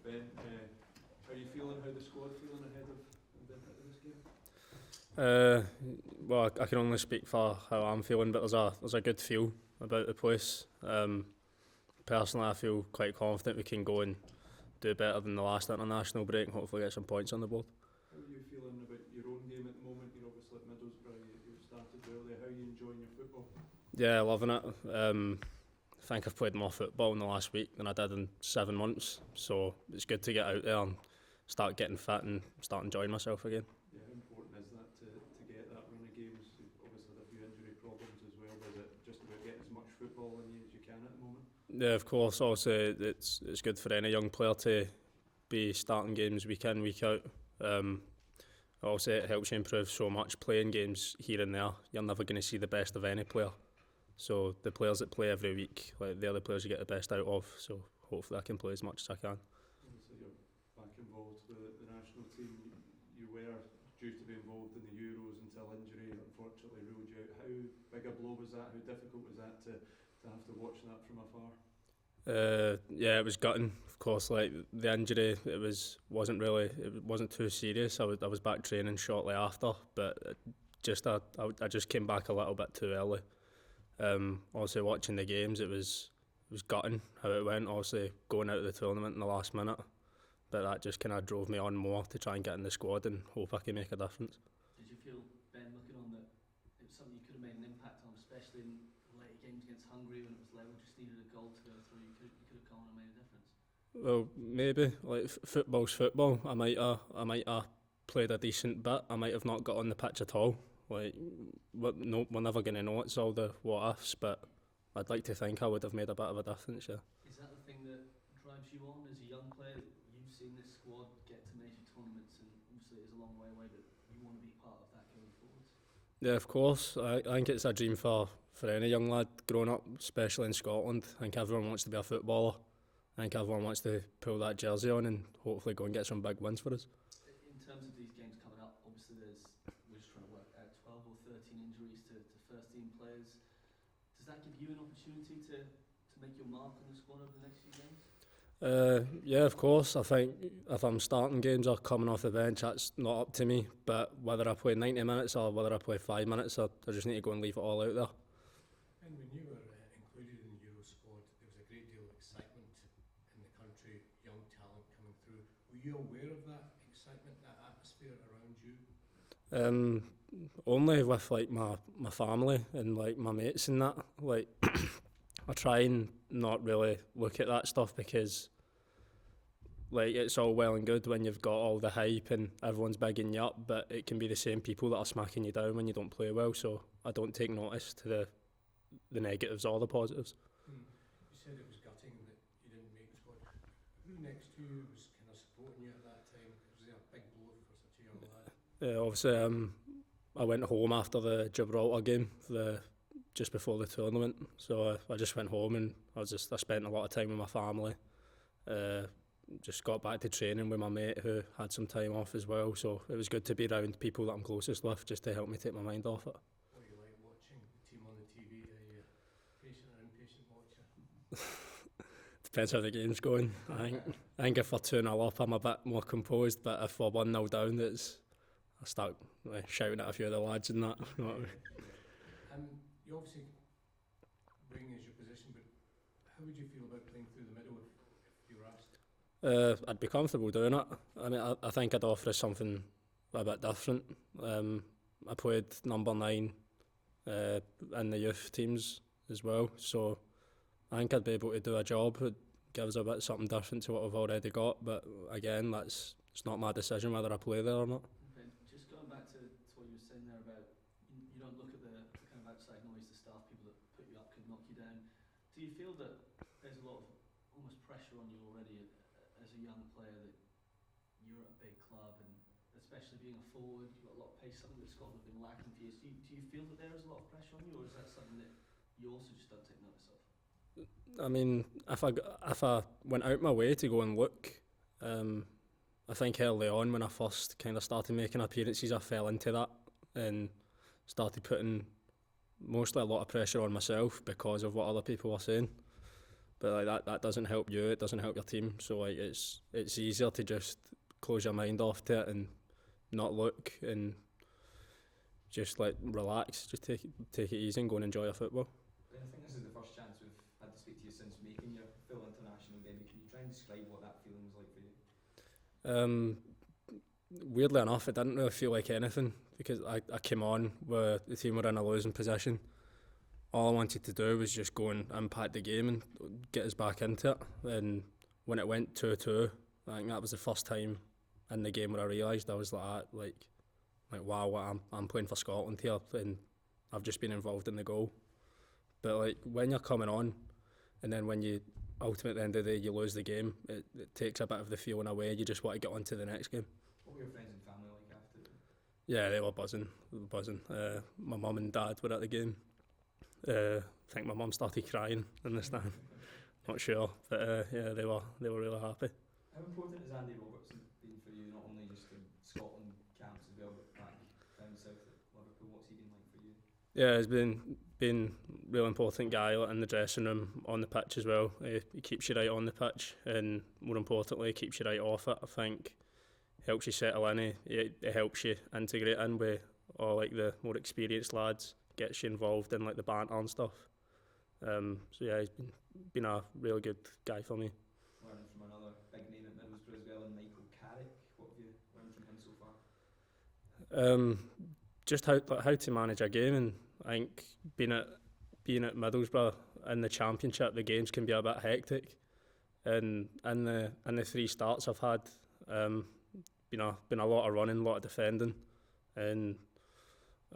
Ben, how are you feeling? How the squad feeling ahead of this game? Well, I can only speak for how I'm feeling, but there's a good feel about the place. Personally, I feel quite confident we can go and do better than the last international break and hopefully get some points on the board. How are you feeling about your own game at the moment? You're obviously at Middlesbrough, you started earlier. How are you enjoying your football? Yeah, loving it. I think I've played more football in the last week than I did in 7 months, so it's good to get out there and start getting fit and start enjoying myself again. Yeah, how important is that to get that run of games? You've obviously had a few injury problems as well, but is it just about getting as much football in you as you can at the moment? Yeah, of course. Also, it's good for any young player to be starting games week in, week out. Also, it helps you improve so much playing games here and there. You're never going to see the best of any player. So the players that play every week, like they're the players you get the best out of. So hopefully I can play as much as I can. Obviously you're back involved with the national team. You were due to be involved in the Euros until injury unfortunately ruled you out. How big a blow was that? How difficult was that to have to watch that from afar? Yeah, it was gutting. Of course, like the injury, it wasn't too serious. I was back training shortly after, but I just came back a little bit too early. Also watching the games, it was gutting how it went. Obviously going out of the tournament in the last minute, but that just kind of drove me on more to try and get in the squad and hope I can make a difference. Did you feel, Ben, looking on, that it was something you could have made an impact on, especially in later games against Hungary when it was level, just needed a goal to go through? You could have gone and made a difference. Well, maybe like football's football. I might have played a decent bit. I might have not got on the pitch at all. Like we're never going to know. It's all the what ifs, but I'd like to think I would have made a bit of a difference. Yeah. Is that the thing that drives you on as a young player? You've seen this squad get to major tournaments, and obviously it's a long way away, but you want to be part of that going forwards. Yeah, of course. I think it's a dream for any young lad growing up, especially in Scotland. I think everyone wants to be a footballer. I think everyone wants to pull that jersey on and hopefully go and get some big wins for us. In terms of these games coming up, obviously we're just trying to work out 12 or 13 injuries to first team players. Does that give you an opportunity to make your mark on the squad over the next few games? Yeah, of course. I think if I'm starting games or coming off the bench, that's not up to me. But whether I play 90 minutes or whether I play 5 minutes, I just need to go and leave it all out there. And when you were included in the Euro squad, there was a great deal of excitement in the country, young talent coming through. Were you aware of that excitement, that atmosphere around you? Only with like my family and like my mates and that. Like I try and not really look at that stuff because like it's all well and good when you've got all the hype and everyone's bigging you up, but it can be the same people that are smacking you down when you don't play well. So I don't take notice to the negatives or the positives. You said it was gutting that you didn't make the squad. Who next to you was kind of supporting you at that time? Was it a big blow for such a young lad? Obviously, I went home after the Gibraltar game, just before the tournament. So I just went home and I spent a lot of time with my family. Just got back to training with my mate who had some time off as well. So it was good to be around people that I'm closest with, just to help me take my mind off it. What do you like watching the team on the TV? Are you a patient or impatient watcher? Depends how the game's going. I think if we're 2-0 up, I'm a bit more composed. But if we're 1-0 down, I start shouting at a few of the lads and that. You know what I mean? You obviously wing is your position, but how would you feel about playing through the middle if you were asked? I'd be comfortable doing it. I mean, I think I'd offer us something a bit different. I played number 9 in the youth teams as well, so I think I'd be able to do a job. It gives a bit something different to what we've already got, but again, it's not my decision whether I play there or not. Okay, just going back to what you were saying there about you don't look at the kind of outside noise, the staff, people that put you up could knock you down. Do you feel that there's a lot of almost pressure on you already as a young player, that you're at a big club, and especially being a forward, you've got a lot of pace, something that Scotland have been lacking for years. Do you feel that there is a lot of pressure on you, or is that something that you also just don't take notice of? I mean, if I went out my way to go and look, I think early on when I first kind of started making appearances, I fell into that and started putting mostly a lot of pressure on myself because of what other people were saying. but like that doesn't help you. It doesn't help your team. So like it's easier to just close your mind off to it and not look and just like relax. Just take it easy and go and enjoy your football. Ben, I think this is the first chance we've had to speak to you since making your full international debut. Can you try and describe what that feeling was like for you? Weirdly enough, it didn't really feel like anything because I came on where the team were in a losing position. All I wanted to do was just go and impact the game and get us back into it. And when it went 2-2, I think that was the first time in the game where I realised I was like wow, I'm playing for Scotland here and I've just been involved in the goal. But like when you're coming on and then when you ultimately at the end of the day you lose the game, it takes a bit of the feeling away. You just want to get on to the next game. What were your friends and family like after it? Yeah, they were buzzing. My mum and dad were at the game. I think my mum started crying in the stand. Not sure, but yeah, they were really happy. How important has Andy Robertson been for you, not only just in Scotland camps as well, but back down south at Liverpool? What's he been like for you? Yeah, he's been a real important guy in the dressing room, on the pitch as well. He keeps you right on the pitch, and more importantly, he keeps you right off it. I think helps you settle in. It helps you integrate in with all like the more experienced lads. Gets you involved in like the banter and stuff. So yeah, he's been a really good guy for me. Learning from another big name at Middlesbrough as well, and Michael Carrick. What have you learned from him so far? Just how to manage a game, and I think being at Middlesbrough in the Championship, the games can be a bit hectic. And in the 3 starts I've had, been a lot of running, a lot of defending, and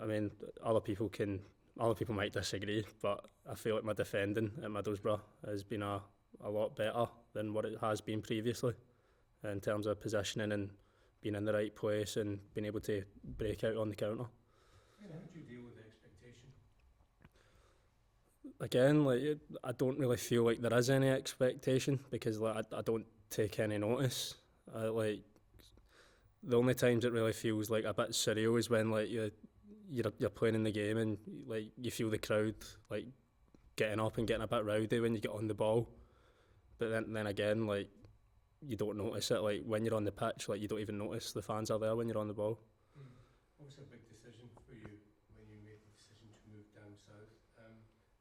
I mean other people might disagree, but I feel like my defending at Middlesbrough has been a lot better than what it has been previously in terms of positioning and being in the right place and being able to break out on the counter. And how do you deal with the expectation? Again, like I don't really feel like there is any expectation because like I don't take any notice. Like the only times it really feels like a bit surreal is when like you're playing in the game and like you feel the crowd like getting up and getting a bit rowdy when you get on the ball. But then again, like you don't notice it. Like when you're on the pitch, like you don't even notice the fans are there when you're on the ball. What was a big decision for you when you made the decision to move down south? Do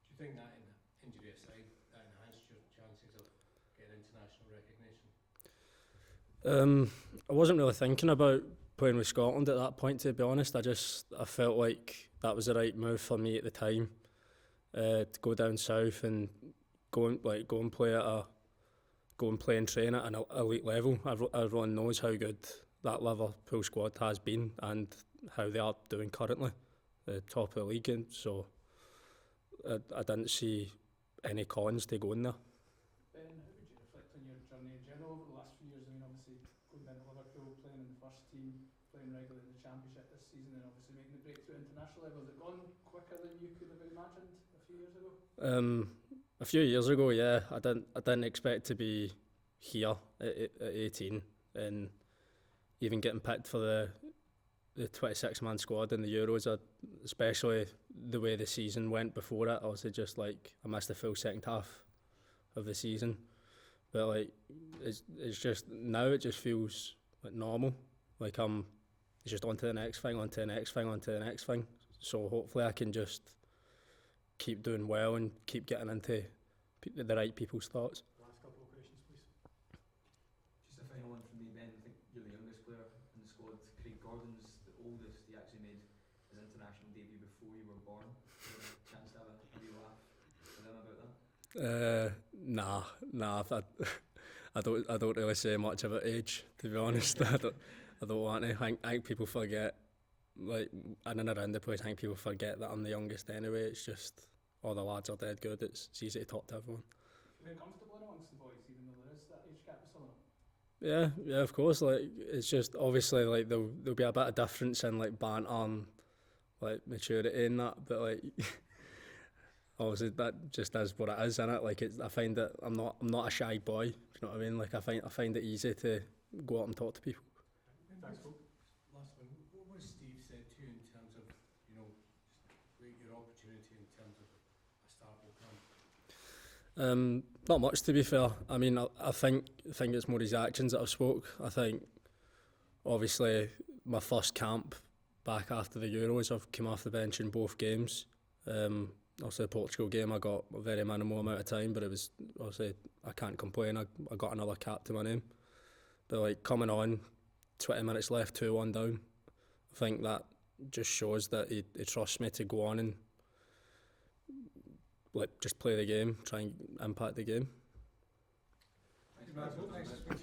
you think that, injury aside, that enhanced your chances of getting international recognition? I wasn't really thinking about playing with Scotland at that point, to be honest. I felt like that was the right move for me at the time, to go down south and go and play and train at an elite level. Everyone knows how good that Liverpool squad has been and how they are doing currently, the top of the league. And so I didn't see any cons to going there. Ben, how would you reflect on your journey in general over the last few years? I mean, obviously going down to Liverpool, playing in the first team, playing regularly in the Championship this season, and obviously making the breakthrough at international level. Has it gone quicker than you could have imagined a few years ago? A few years ago, yeah, I didn't expect to be here at 18 and even getting picked for the 26-man squad in the Euros, especially the way the season went before it. I was just like, I missed the full second half of the season. But like, it's just, now it just feels like normal. Like it's just on to the next thing, on to the next thing, on to the next thing. So hopefully I can just keep doing well and keep getting into the right people's thoughts. Last couple of questions, please. Just a final one from me, Ben. I think you're the youngest player in the squad. Craig Gordon's the oldest. He actually made his international debut before you were born. Did you have a chance to have a wee laugh with him about that? Nah. I don't really say much about age, to be honest. I don't want to. I think people forget, like in and around the place, I think people forget that I'm the youngest anyway. It's just all the lads are dead good. It's easy to talk to everyone. You're comfortable in amongst the boys, even though there is that age gap with some of them? Yeah, of course. Like it's just obviously like there'll be a bit of difference in like banter and like maturity and that, but like obviously that just is what it is, innit? Like I find that I'm not a shy boy. Do you know what I mean? Like I find it easy to go up and talk to people. Thanks, Doak. Last one. What was Steve said to you in terms of, your opportunity in terms of a start will come? Not much, to be fair. I mean, I think it's more his actions that I've spoke. I think, obviously, my first camp back after the Euros, I've come off the bench in both games. Also, the Portugal game, I got a very minimal amount of time, but it was, obviously, I can't complain. I got another cap to my name. But, like, coming on, 20 minutes left, 2-1 down, I think that just shows that he trusts me to go on and like just play the game, try and impact the game. Thanks.